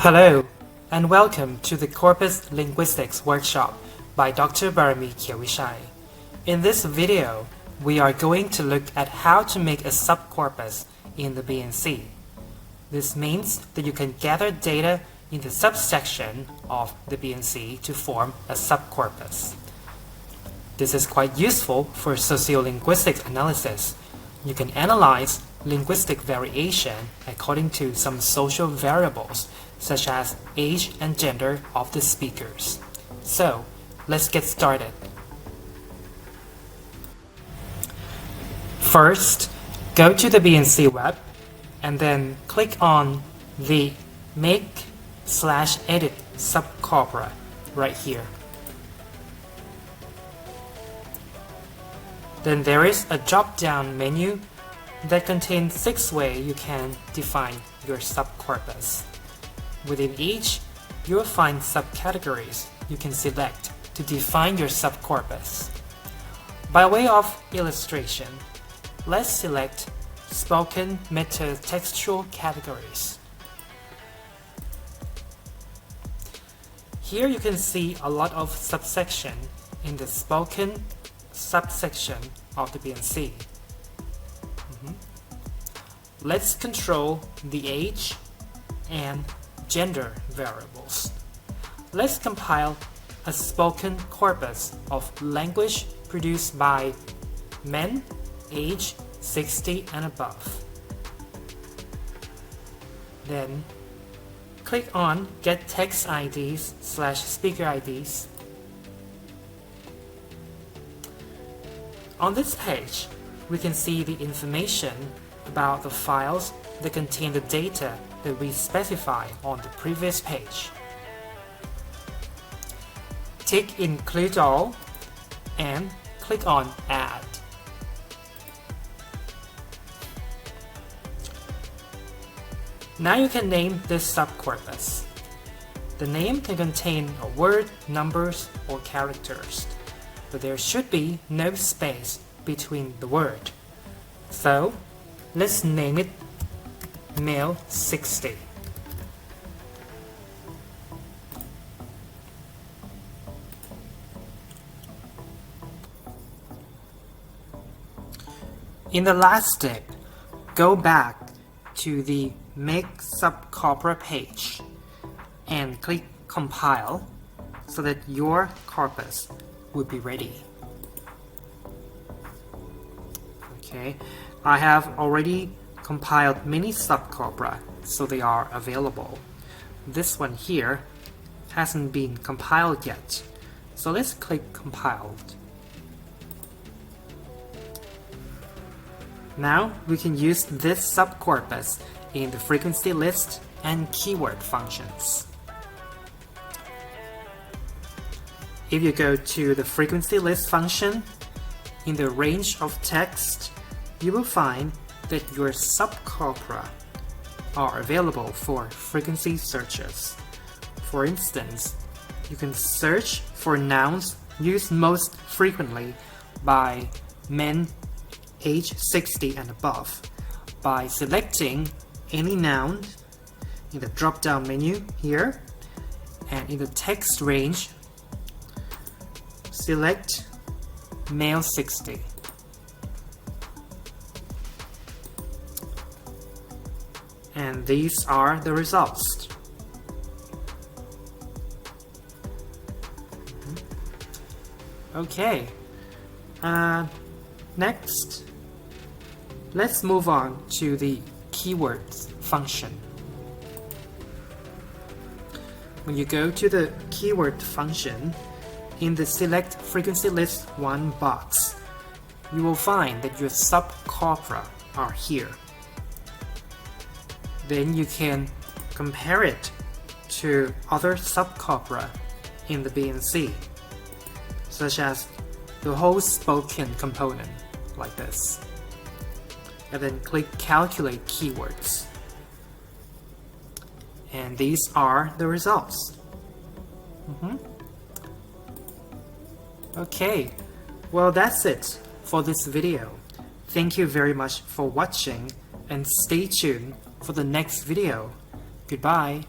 Hello, and welcome to the Corpus Linguistics Workshop by Dr. Barami Kiawishai. In this video, we are going to look at how to make a subcorpus in the BNC. This means that you can gather data in the subsection of the BNC to form a subcorpus. This is quite useful for sociolinguistics analysis. You can analyze linguistic variation according to some social variables such as age and gender of the speakers. So, let's get started. First, go to the BNC web and then click on the Make/Edit subcorpora right here. Then there is a drop-down menu that contains 6 ways you can define your subcorpus. Within each, you will find subcategories you can select to define your subcorpus. By way of illustration, let's select spoken metatextual categories. Here you can see a lot of subsection in the spoken subsection of the BNC. Let's control the age and gender variables. Let's compile a spoken corpus of language produced by men age 60 and above. Then click on Get Text IDs/Speaker IDs. On this page, we can see the information about the files that contain the data that we specify on the previous page. Tick Include All and click on Add. Now you can name this subcorpus. The name can contain a word, numbers, or characters, but there should be no space between the word. So, let's name it Male 60. In the last step, go back to the Make Subcorpora page and click Compile so that your corpus will be ready. Okay, I have already compiled many subcorpora, so they are available. This one here hasn't been compiled yet, so let's click Compiled. Now we can use this subcorpus in the frequency list and keyword functions. If you go to the frequency list function, in the range of text, you will find that your subcorpora are available for frequency searches. For instance, you can search for nouns used most frequently by men age 60 and above by selecting any noun in the drop-down menu here, and in the text range, select male 60. And these are the results. Okay, next, let's move on to the keywords function. When you go to the keyword function, in the Select Frequency List 1 box, you will find that your subcorpora are here. Then you can compare it to other subcorpora in the BNC, such as the whole spoken component, like this. And then click Calculate Keywords. And these are the results. Okay, well that's it for this video. Thank you very much for watching and stay tuned for the next video. Goodbye.